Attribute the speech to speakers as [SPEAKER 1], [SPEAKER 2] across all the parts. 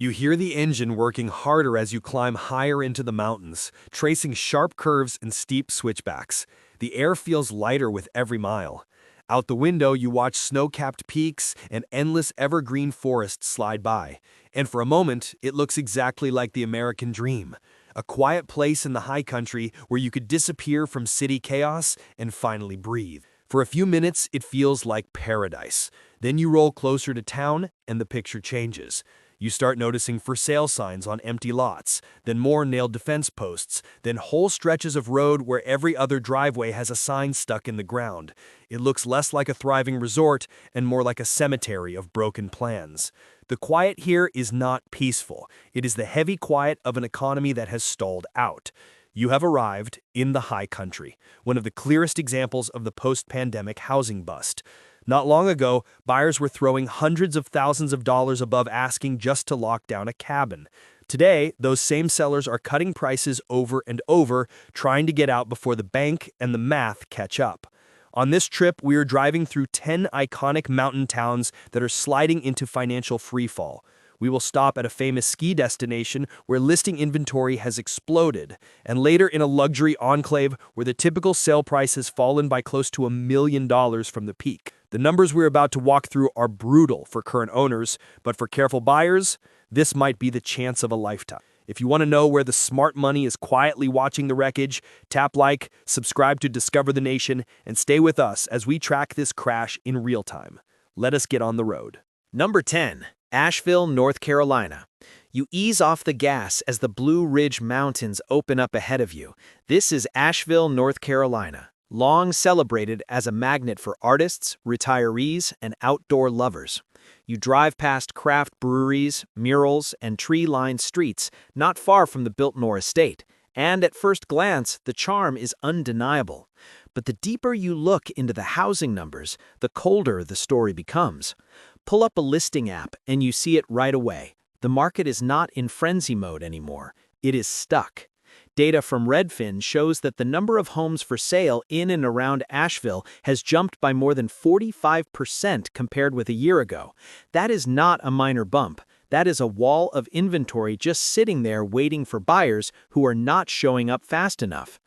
[SPEAKER 1] You hear the engine working harder as you climb higher into the mountains, tracing sharp curves and steep switchbacks. The air feels lighter with every mile. Out the window, you watch snow-capped peaks and endless evergreen forests slide by. And for a moment, it looks exactly like the American dream. A quiet place in the high country where you could disappear from city chaos and finally breathe. For a few minutes, it feels like paradise. Then you roll closer to town and the picture changes. You start noticing for sale signs on empty lots, then more nailed defense posts, then whole stretches of road where every other driveway has a sign stuck in the ground. It looks less like a thriving resort and more like a cemetery of broken plans. The quiet here is not peaceful. It is the heavy quiet of an economy that has stalled out. You have arrived in the high country, one of the clearest examples of the post-pandemic housing bust. Not long ago, buyers were throwing hundreds of thousands of dollars above asking just to lock down a cabin. Today, those same sellers are cutting prices over and over, trying to get out before the bank and the math catch up. On this trip, we are driving through 10 iconic mountain towns that are sliding into financial freefall. We will stop at a famous ski destination where listing inventory has exploded, and later in a luxury enclave where the typical sale price has fallen by close to $1 million from the peak. The numbers we're about to walk through are brutal for current owners, but for careful buyers, this might be the chance of a lifetime. If you want to know where the smart money is quietly watching the wreckage, tap like, subscribe to Discover the Nation, and stay with us as we track this crash in real time. Let us get on the road.
[SPEAKER 2] Number 10. Asheville, North Carolina. You ease off the gas as the Blue Ridge Mountains open up ahead of you. This is Asheville, North Carolina, long celebrated as a magnet for artists, retirees, and outdoor lovers. You drive past craft breweries, murals, and tree-lined streets not far from the Biltmore estate, and at first glance, the charm is undeniable. But the deeper you look into the housing numbers, the colder the story becomes. Pull up a listing app and you see it right away. The market is not in frenzy mode anymore. It is stuck. Data from Redfin shows that the number of homes for sale in and around Asheville has jumped by more than 45% compared with a year ago. That is not a minor bump. That is a wall of inventory just sitting there waiting for buyers who are not showing up fast enough.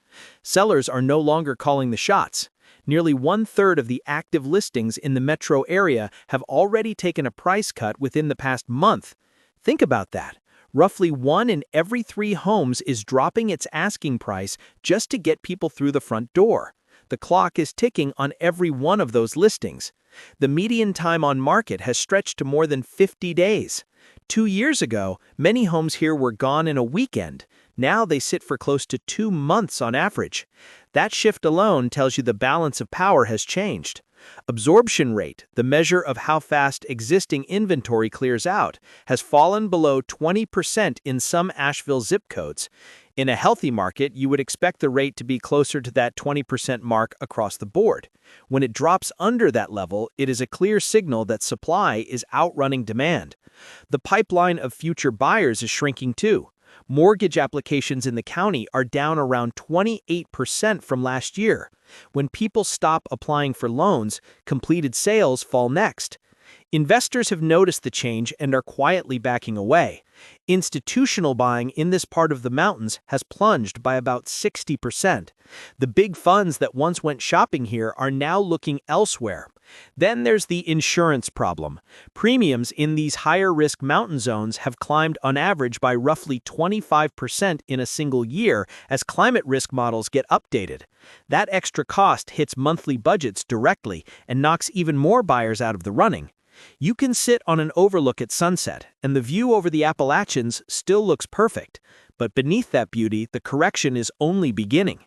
[SPEAKER 2] Sellers are no longer calling the shots. Nearly 1/3 of the active listings in the metro area have already taken a price cut within the past month. Think about that. Roughly 1 in every 3 homes is dropping its asking price just to get people through the front door. The clock is ticking on every one of those listings. The median time on market has stretched to more than 50 days. 2 years ago, many homes here were gone in a weekend. Now they sit for close to 2 months on average. That shift alone tells you the balance of power has changed. Absorption rate, the measure of how fast existing inventory clears out, has fallen below 20% in some Asheville zip codes. In a healthy market, you would expect the rate to be closer to that 20% mark across the board. When it drops under that level, it is a clear signal that supply is outrunning demand. The pipeline of future buyers is shrinking too. Mortgage applications in the county are down around 28% from last year. When people stop applying for loans, completed sales fall next. Investors have noticed the change and are quietly backing away. Institutional buying in this part of the mountains has plunged by about 60%. The big funds that once went shopping here are now looking elsewhere. Then there's the insurance problem. Premiums in these higher-risk mountain zones have climbed on average by roughly 25% in a single year as climate risk models get updated. That extra cost hits monthly budgets directly and knocks even more buyers out of the running. You can sit on an overlook at sunset, and the view over the Appalachians still looks perfect. But beneath that beauty, the correction is only beginning.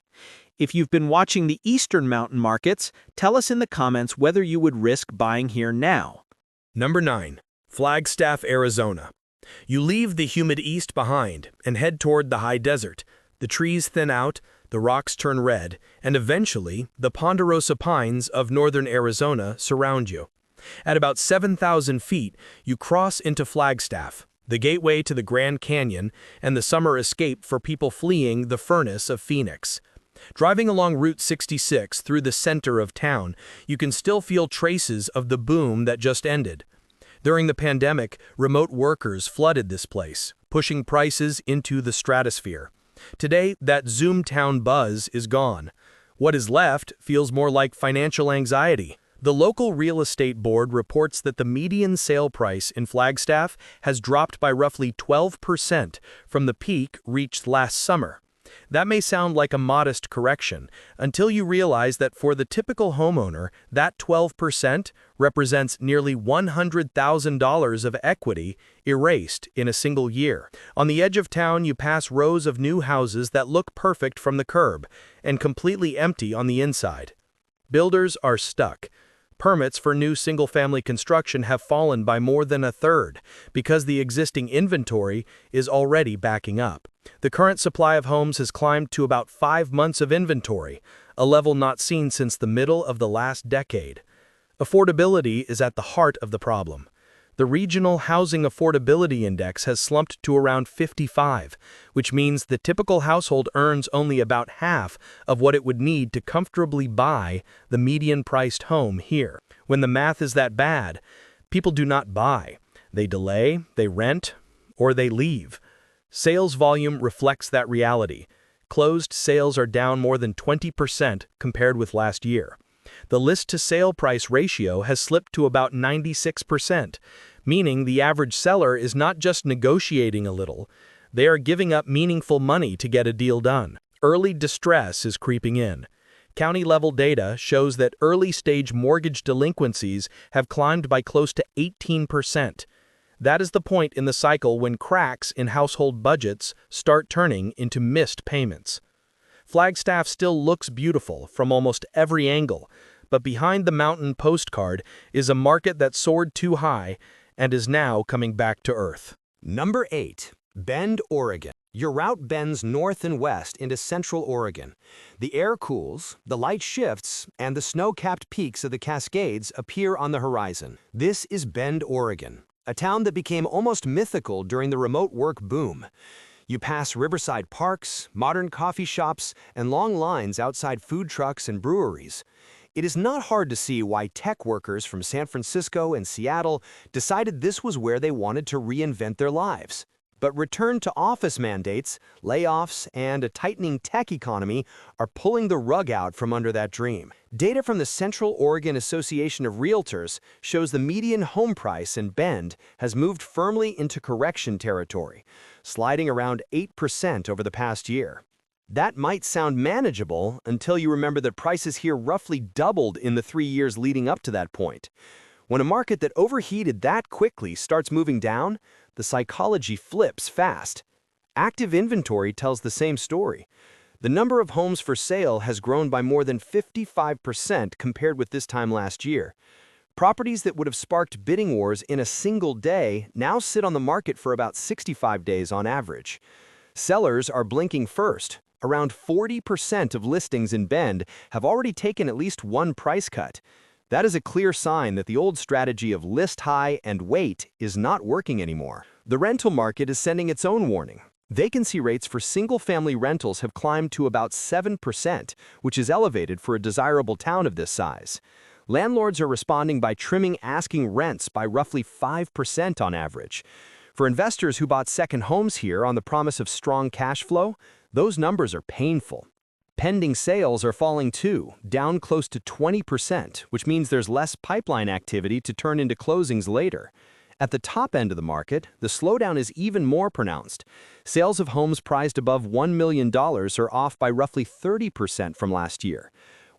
[SPEAKER 2] If you've been watching the eastern mountain markets, tell us in the comments whether you would risk buying here now.
[SPEAKER 1] Number 9. Flagstaff, Arizona. You leave the humid east behind and head toward the high desert. The trees thin out, the rocks turn red, and eventually, the ponderosa pines of northern Arizona surround you. At about 7,000 feet, you cross into Flagstaff, the gateway to the Grand Canyon and the summer escape for people fleeing the furnace of Phoenix. Driving along Route 66 through the center of town, you can still feel traces of the boom that just ended.
[SPEAKER 3] During the pandemic, remote workers flooded this place, pushing prices into the stratosphere. Today, that Zoomtown buzz is gone. What is left feels more like financial anxiety. The local real estate board reports that the median sale price in Flagstaff has dropped by roughly 12% from the peak reached last summer. That may sound like a modest correction, until you realize that for the typical homeowner, that 12% represents nearly $100,000 of equity erased in a single year. On the edge of town, you pass rows of new houses that look perfect from the curb and completely empty on the inside. Builders are stuck. Permits for new single-family construction have fallen by more than a third because the existing inventory is already backing up. The current supply of homes has climbed to about 5 months of inventory, a level not seen since the middle of the last decade. Affordability is at the heart of the problem. The Regional Housing Affordability Index has slumped to around 55, which means the typical household earns only about half of what it would need to comfortably buy the median-priced home here. When the math is that bad, people do not buy. They delay, they rent, or they leave. Sales volume reflects that reality. Closed sales are down more than 20% compared with last year. The list-to-sale price ratio has slipped to about 96%, meaning the average seller is not just negotiating a little, they are giving up meaningful money to get a deal done. Early distress is creeping in. County-level data shows that early-stage mortgage delinquencies have climbed by close to 18%. That is the point in the cycle when cracks in household budgets start turning into missed payments. Flagstaff still looks beautiful from almost every angle, but behind the mountain postcard is a market that soared too high and is now coming back to earth.
[SPEAKER 1] Number 8. Bend, Oregon. Your route bends north and west into central Oregon. The air cools, the light shifts, and the snow-capped peaks of the Cascades appear on the horizon. This is Bend, Oregon, a town that became almost mythical during the remote work boom. You pass riverside parks, modern coffee shops, and long lines outside food trucks and breweries. It is not hard to see why tech workers from San Francisco and Seattle decided this was where they wanted to reinvent their lives. But return to office mandates, layoffs, and a tightening tech economy are pulling the rug out from under that dream. Data from the Central Oregon Association of Realtors shows the median home price in Bend has moved firmly into correction territory, sliding around 8% over the past year. That might sound manageable until you remember that prices here roughly doubled in the 3 years leading up to that point. When a market that overheated that quickly starts moving down, the psychology flips fast. Active inventory tells the same story. The number of homes for sale has grown by more than 55% compared with this time last year. Properties that would have sparked bidding wars in a single day now sit on the market for about 65 days on average. Sellers are blinking first. Around 40% of listings in Bend have already taken at least one price cut. That is a clear sign that the old strategy of list high and wait is not working anymore. The rental market is sending its own warning. Vacancy rates for single-family rentals have climbed to about 7%, which is elevated for a desirable town of this size. Landlords are responding by trimming asking rents by roughly 5% on average. For investors who bought second homes here on the promise of strong cash flow, those numbers are painful. Pending sales are falling too, down close to 20%, which means there's less pipeline activity to turn into closings later. At the top end of the market, the slowdown is even more pronounced. Sales of homes priced above $1 million are off by roughly 30% from last year.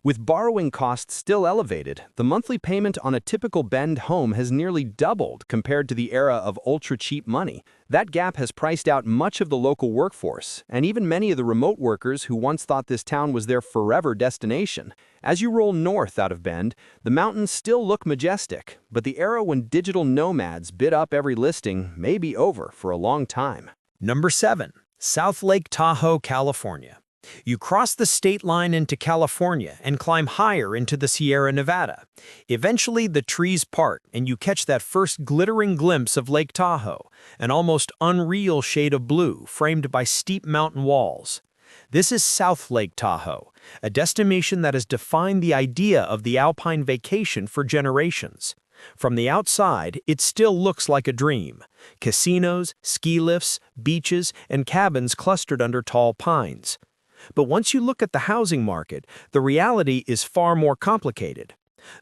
[SPEAKER 1] With borrowing costs still elevated, the monthly payment on a typical Bend home has nearly doubled compared to the era of ultra-cheap money. That gap has priced out much of the local workforce, and even many of the remote workers who once thought this town was their forever destination. As you roll north out of Bend, the mountains still look majestic, but the era when digital nomads bid up every listing may be over for a long time.
[SPEAKER 2] Number 7. South Lake Tahoe, California. You cross the state line into California and climb higher into the Sierra Nevada. Eventually, the trees part and you catch that first glittering glimpse of Lake Tahoe, an almost unreal shade of blue framed by steep mountain walls. This is South Lake Tahoe, a destination that has defined the idea of the alpine vacation for generations. From the outside, it still looks like a dream. Casinos, ski lifts, beaches, and cabins clustered under tall pines. But once you look at the housing market, the reality is far more complicated.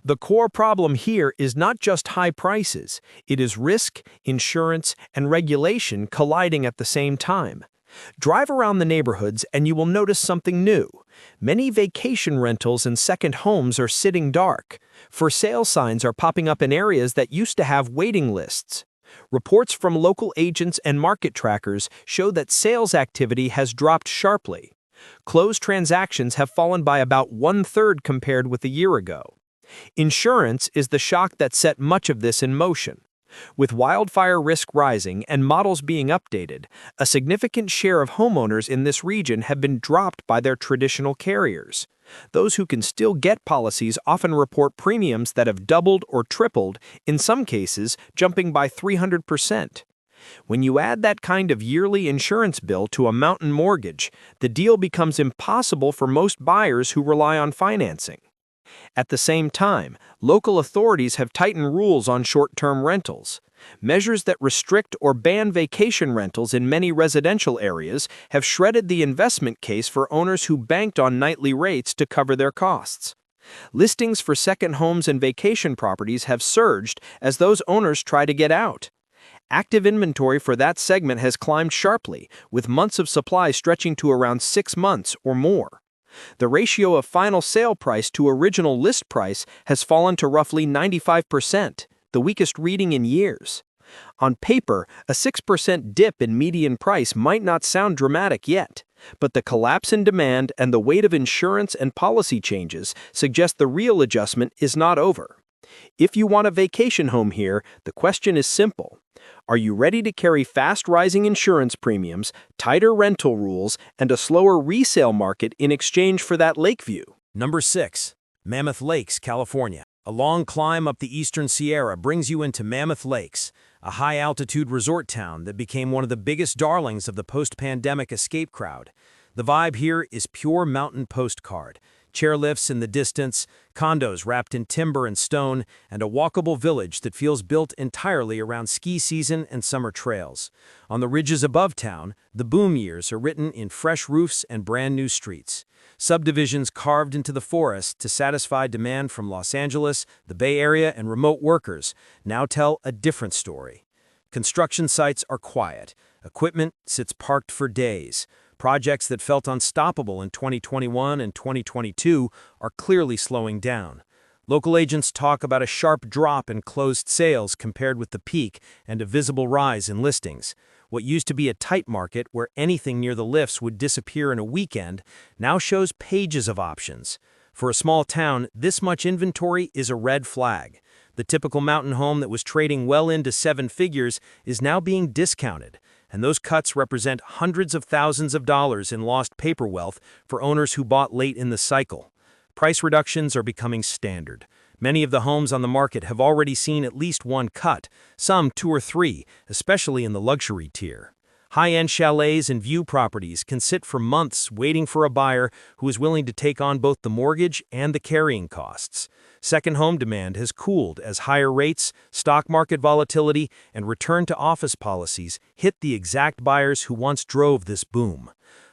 [SPEAKER 2] The core problem here is not just high prices, it is risk, insurance, and regulation colliding at the same time. Drive around the neighborhoods and you will notice something new. Many vacation rentals and second homes are sitting dark. For sale signs are popping up in areas that used to have waiting lists. Reports from local agents and market trackers show that sales activity has dropped sharply. Closed transactions have fallen by about 1/3 compared with a year ago. Insurance is the shock that set much of this in motion. With wildfire risk rising and models being updated, a significant share of homeowners in this region have been dropped by their traditional carriers. Those who can still get policies often report premiums that have doubled or tripled, in some cases jumping by 300%. When you add that kind of yearly insurance bill to a mountain mortgage, the deal becomes impossible for most buyers who rely on financing. At the same time, local authorities have tightened rules on short-term rentals. Measures that restrict or ban vacation rentals in many residential areas have shredded the investment case for owners who banked on nightly rates to cover their costs. Listings for second homes and vacation properties have surged as those owners try to get out. Active inventory for that segment has climbed sharply, with months of supply stretching to around 6 months or more. The ratio of final sale price to original list price has fallen to roughly 95%, the weakest reading in years. On paper, a 6% dip in median price might not sound dramatic yet, but the collapse in demand and the weight of insurance and policy changes suggest the real adjustment is not over. If you want a vacation home here, the question is simple. Are you ready to carry fast-rising insurance premiums, tighter rental rules, and a slower resale market in exchange for that lake view?
[SPEAKER 3] Number 6. Mammoth Lakes, California. A long climb up the eastern Sierra brings you into Mammoth Lakes, a high-altitude resort town that became one of the biggest darlings of the post-pandemic escape crowd. The vibe here is pure mountain postcard. Chairlifts in the distance, condos wrapped in timber and stone, and a walkable village that feels built entirely around ski season and summer trails. On the ridges above town, the boom years are written in fresh roofs and brand new streets. Subdivisions carved into the forest to satisfy demand from Los Angeles, the Bay Area, and remote workers now tell a different story. Construction sites are quiet. Equipment sits parked for days. Projects that felt unstoppable in 2021 and 2022 are clearly slowing down. Local agents talk about a sharp drop in closed sales compared with the peak and a visible rise in listings. What used to be a tight market where anything near the lifts would disappear in a weekend now shows pages of options. For a small town, this much inventory is a red flag. The typical mountain home that was trading well into 7 figures is now being discounted. And those cuts represent hundreds of thousands of dollars in lost paper wealth for owners who bought late in the cycle. Price reductions are becoming standard. Many of the homes on the market have already seen at least one cut, some 2 or 3, especially in the luxury tier. High-end chalets and view properties can sit for months waiting for a buyer who is willing to take on both the mortgage and the carrying costs. Second home demand has cooled as higher rates, stock market volatility, and return-to-office policies hit the exact buyers who once drove this boom.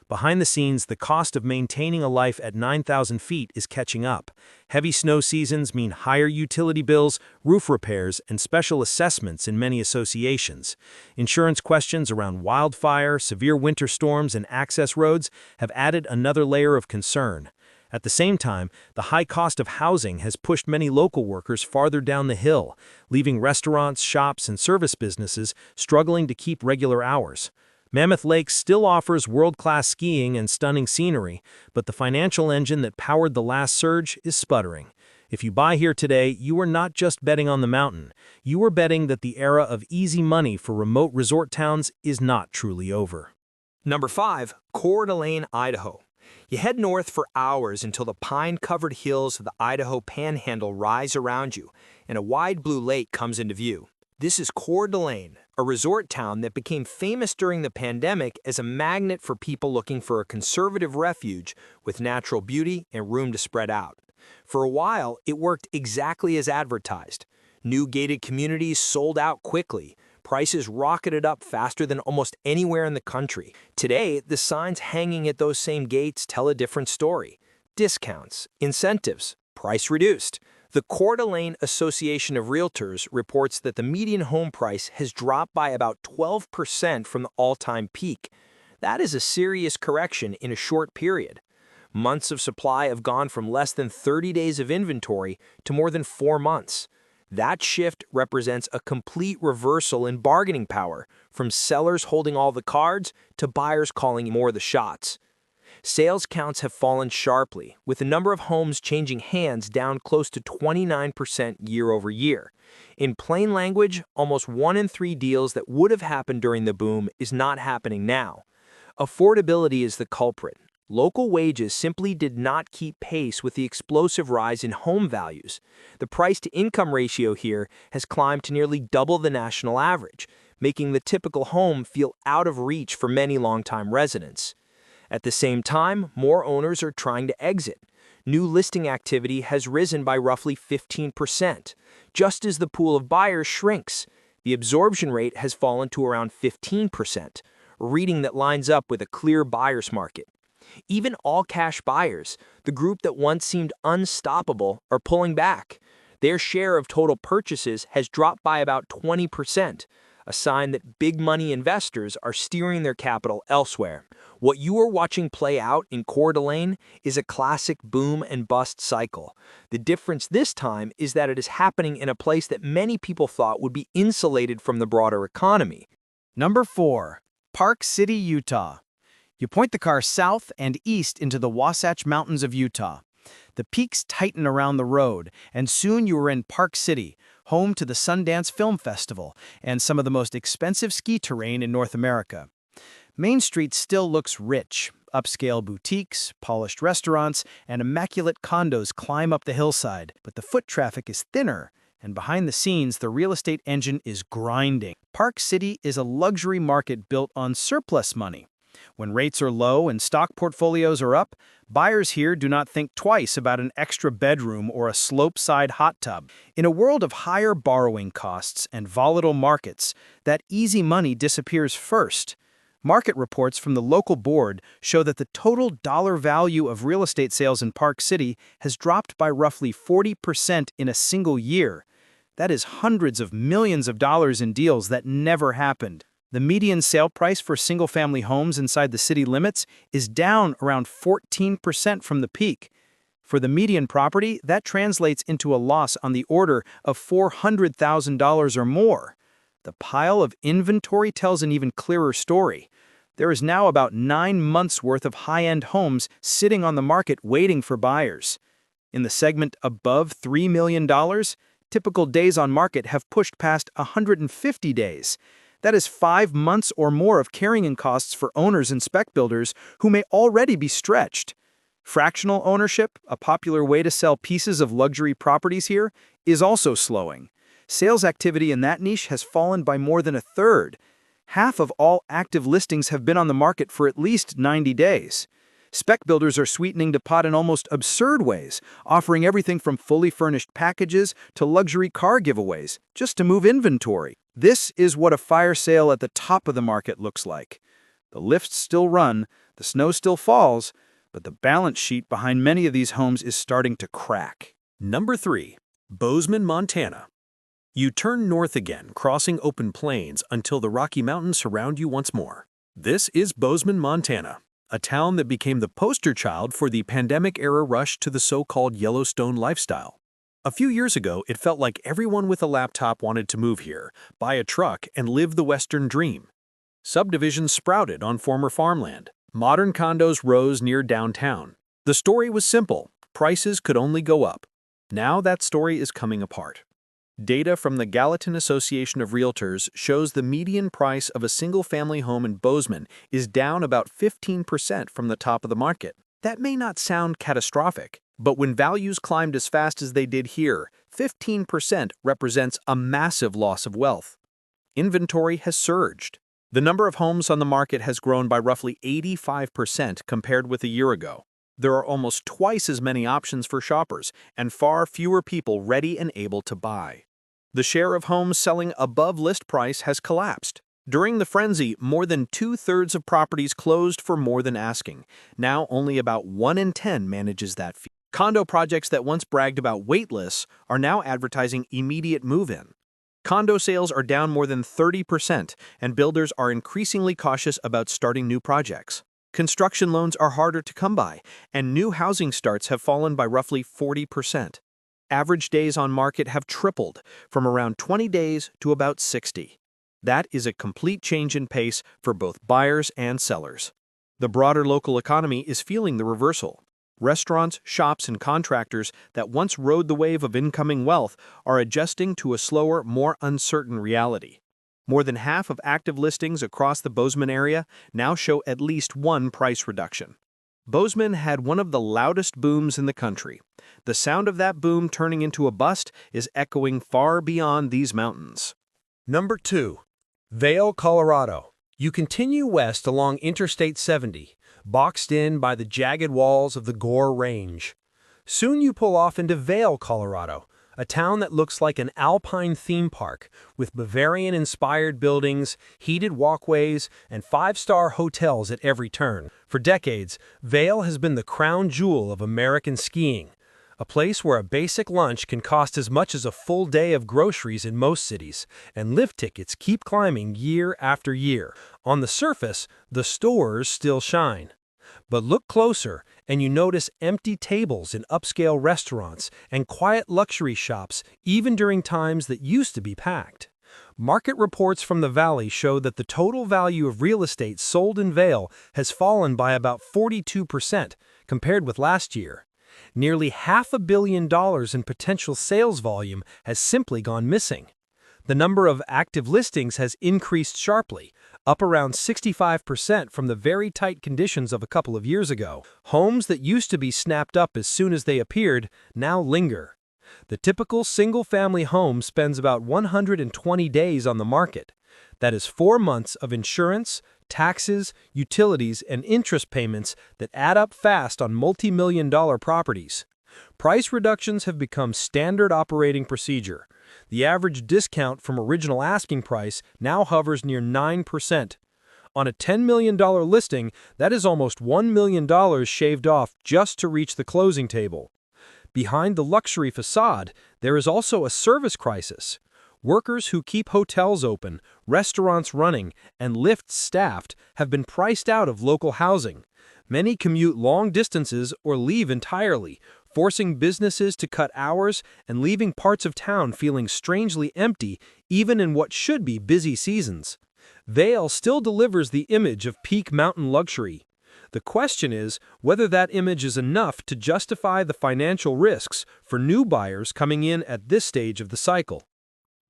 [SPEAKER 3] Behind the scenes, the cost of maintaining a life at 9,000 feet is catching up. Heavy snow seasons mean higher utility bills, roof repairs, and special assessments in many associations. Insurance questions around wildfire, severe winter storms, and access roads have added another layer of concern. At the same time, the high cost of housing has pushed many local workers farther down the hill, leaving restaurants, shops, and service businesses struggling to keep regular hours. Mammoth Lakes still offers world-class skiing and stunning scenery, but the financial engine that powered the last surge is sputtering. If you buy here today, you are not just betting on the mountain. You are betting that the era of easy money for remote resort towns is not truly over.
[SPEAKER 2] Number 5. Coeur d'Alene, Idaho. You head north for hours until the pine-covered hills of the Idaho Panhandle rise around you, and a wide blue lake comes into view. This is Coeur d'Alene, a resort town that became famous during the pandemic as a magnet for people looking for a conservative refuge with natural beauty and room to spread out. For a while, it worked exactly as advertised.
[SPEAKER 4] New gated communities sold out quickly. Prices rocketed up faster than almost anywhere in the country. Today, the signs hanging at those same gates tell a different story. Discounts, incentives, price reduced. The Alene Association of Realtors reports that the median home price has dropped by about 12% from the all-time peak. That is a serious correction in a short period. Months of supply have gone from less than 30 days of inventory to more than 4 months. That shift represents a complete reversal in bargaining power, from sellers holding all the cards to buyers calling more the shots. Sales counts have fallen sharply, with the number of homes changing hands down close to 29% year over year. In plain language, almost 1 in 3 deals that would have happened during the boom is not happening now. Affordability is the culprit. Local wages simply did not keep pace with the explosive rise in home values. The price-to-income ratio here has climbed to nearly double the national average, making the typical home feel out of reach for many longtime residents. At the same time, more owners are trying to exit. New listing activity has risen by roughly 15%. Just as the pool of buyers shrinks, the absorption rate has fallen to around 15%, a reading that lines up with a clear buyer's market. Even all-cash buyers, the group that once seemed unstoppable, are pulling back. Their share of total purchases has dropped by about 20%, a sign that big-money investors are steering their capital elsewhere. What you are watching play out in Coeur d'Alene is a classic boom-and-bust cycle. The difference this time is that it is happening in a place that many people thought would be insulated from the broader economy.
[SPEAKER 2] Number 4. Park City, Utah. You point the car south and east into the Wasatch Mountains of Utah. The peaks tighten around the road, and soon you are in Park City, home to the Sundance Film Festival and some of the most expensive ski terrain in North America. Main Street still looks rich. Upscale boutiques, polished restaurants, and immaculate condos climb up the hillside, but the foot traffic is thinner, and behind the scenes, the real estate engine is grinding. Park City is a luxury market built on surplus money. When rates are low and stock portfolios are up, buyers here do not think twice about an extra bedroom or a slope-side hot tub. In a world of higher borrowing costs and volatile markets, that easy money disappears first. Market reports from the local board show that the total dollar value of real estate sales in Park City has dropped by roughly 40% in a single year. That is hundreds of millions of dollars in deals that never happened. The median sale price for single-family homes inside the city limits is down around 14% from the peak. For the median property, that translates into a loss on the order of $400,000 or more. The pile of inventory tells an even clearer story. There is now about 9 months' worth of high-end homes sitting on the market waiting for buyers. In the segment above $3 million, typical days on market have pushed past 150 days. That is 5 months or more of carrying costs for owners and spec builders who may already be stretched. Fractional ownership, a popular way to sell pieces of luxury properties here, is also slowing. Sales activity in that niche has fallen by more than a third. Half of all active listings have been on the market for at least 90 days. Spec builders are sweetening the pot in almost absurd ways, offering everything from fully furnished packages to luxury car giveaways, just to move inventory. This is what a fire sale at the top of the market looks like. The lifts still run, the snow still falls, but the balance sheet behind many of these homes is starting to crack.
[SPEAKER 3] Number 3. Bozeman, Montana. You turn north again, crossing open plains until the Rocky Mountains surround you once more. This is Bozeman, Montana, a town that became the poster child for the pandemic-era rush to the so-called Yellowstone lifestyle. A few years ago, it felt like everyone with a laptop wanted to move here, buy a truck, and live the Western dream. Subdivisions sprouted on former farmland. Modern condos rose near downtown. The story was simple. Prices could only go up. Now that story is coming apart. Data from the Gallatin Association of Realtors shows the median price of a single-family home in Bozeman is down about 15% from the top of the market. That may not sound catastrophic, but when values climbed as fast as they did here, 15% represents a massive loss of wealth. Inventory has surged. The number of homes on the market has grown by roughly 85% compared with a year ago. There are almost twice as many options for shoppers and far fewer people ready and able to buy.
[SPEAKER 2] The share of homes selling above list price has collapsed. During the frenzy, more than 2/3 of properties closed for more than asking. Now only about 1 in 10 manages that fee. Condo projects that once bragged about wait lists are now advertising immediate move-in. Condo sales are down more than 30%, and builders are increasingly cautious about starting new projects. Construction loans are harder to come by, and new housing starts have fallen by roughly 40%. Average days on market have tripled, from around 20 days to about 60. That is a complete change in pace for both buyers and sellers. The broader local economy is feeling the reversal. Restaurants, shops, and contractors that once rode the wave of incoming wealth are adjusting to a slower, more uncertain reality. More than half of active listings across the Bozeman area now show at least one price reduction. Bozeman had one of the loudest booms in the country. The sound of that boom turning into a bust is echoing far beyond these mountains.
[SPEAKER 3] Number 2. Vail, Colorado. You continue west along Interstate 70, boxed in by the jagged walls of the Coeur Range. Soon you pull off into Vail, Colorado, a town that looks like an alpine theme park, with Bavarian-inspired buildings, heated walkways, and five-star hotels at every turn. For decades, Vail has been the crown jewel of American skiing, a place where a basic lunch can cost as much as a full day of groceries in most cities, and lift tickets keep climbing year after year. On the surface, the stores still shine. But look closer, and you notice empty tables in upscale restaurants and quiet luxury shops even during times that used to be packed. Market reports from the Valley show that the total value of real estate sold in Vail has fallen by about 42% compared with last year. Nearly $500 million in potential sales volume has simply gone missing. The number of active listings has increased sharply, up around 65% from the very tight conditions of a couple of years ago. Homes that used to be snapped up as soon as they appeared now linger. The typical single-family home spends about 120 days on the market. That is 4 months of insurance, taxes, utilities, and interest payments that add up fast on multi-million-dollar properties. Price reductions have become standard operating procedure. The average discount from original asking price now hovers near 9%. On a $10 million listing, that is almost $1 million shaved off just to reach the closing table. Behind the luxury facade, there is also a service crisis. Workers who keep hotels open, restaurants running, and lifts staffed have been priced out of local housing. Many commute long distances or leave entirely, forcing businesses to cut hours and leaving parts of town feeling strangely empty even in what should be busy seasons. Vail still delivers the image of peak mountain luxury. The question is whether that image is enough to justify the financial risks for new buyers coming in at this stage of the cycle.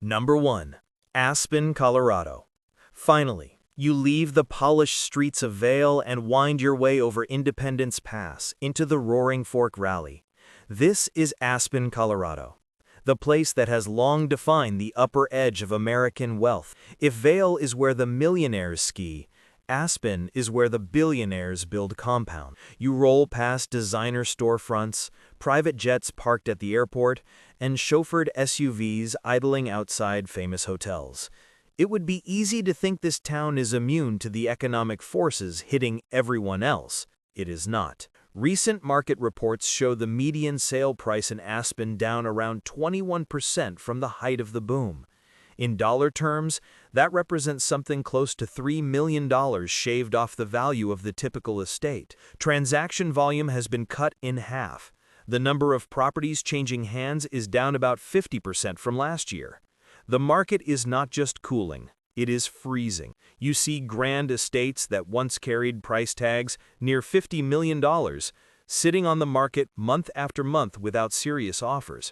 [SPEAKER 2] Number 1. Aspen, Colorado. Finally, you leave the polished streets of Vail and wind your way over Independence Pass into the Roaring Fork Valley. This is Aspen, Colorado, the place that has long defined the upper edge of American wealth. If Vail is where the millionaires ski, Aspen is where the billionaires build compound. You roll past designer storefronts, private jets parked at the airport, and chauffeured SUVs idling outside famous hotels. It would be easy to think this town is immune to the economic forces hitting everyone else. It is not. Recent market reports show the median sale price in Aspen down around 21% from the height of the boom. In dollar terms, that represents something close to $3 million shaved off the value of the typical estate. Transaction volume has been cut in half. The number of properties changing hands is down about 50% from last year. The market is not just cooling, it is freezing. You see grand estates that once carried price tags near $50 million sitting on the market month after month without serious offers.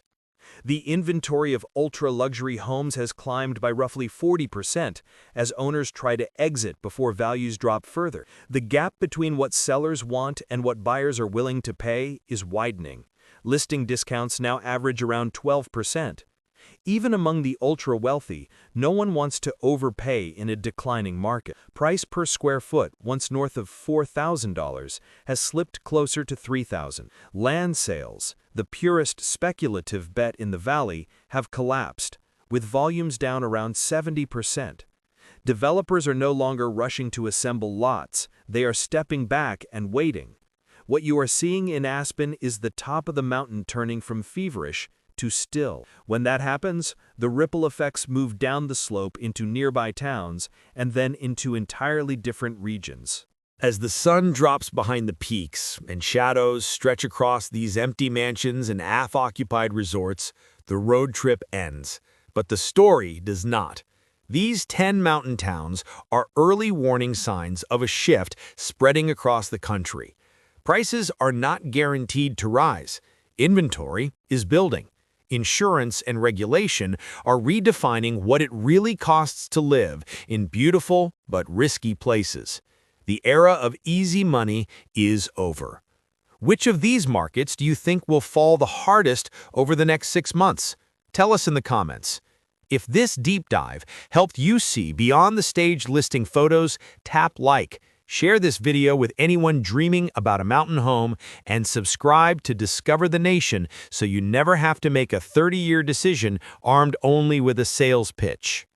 [SPEAKER 2] The inventory of ultra-luxury homes has climbed by roughly 40% as owners try to exit before values drop further. The gap between what sellers want and what buyers are willing to pay is widening. Listing discounts now average around 12%. Even among the ultra-wealthy, no one wants to overpay in a declining market. Price per square foot, once north of $4,000, has slipped closer to $3,000. Land sales, the purest speculative bet in the valley, have collapsed.
[SPEAKER 3] with volumes down around 70%. Developers are no longer rushing to assemble lots, they are stepping back and waiting. What you are seeing in Aspen is the top of the mountain turning from feverish to still. When that happens, the ripple effects move down the slope into nearby towns and then into entirely different regions.
[SPEAKER 5] As the sun drops behind the peaks and shadows stretch across these empty mansions and half-occupied resorts, the road trip ends. But the story does not. These 10 mountain towns are early warning signs of a shift spreading across the country. Prices are not guaranteed to rise. Inventory is building. Insurance and regulation are redefining what it really costs to live in beautiful but risky places. The era of easy money is over. Which of these markets do you think will fall the hardest over the next 6 months? Tell us in the comments. If this deep dive helped you see beyond the staged listing photos, tap like, share this video with anyone dreaming about a mountain home, and subscribe to Discover the Nation so you never have to make a 30-year decision armed only with a sales pitch.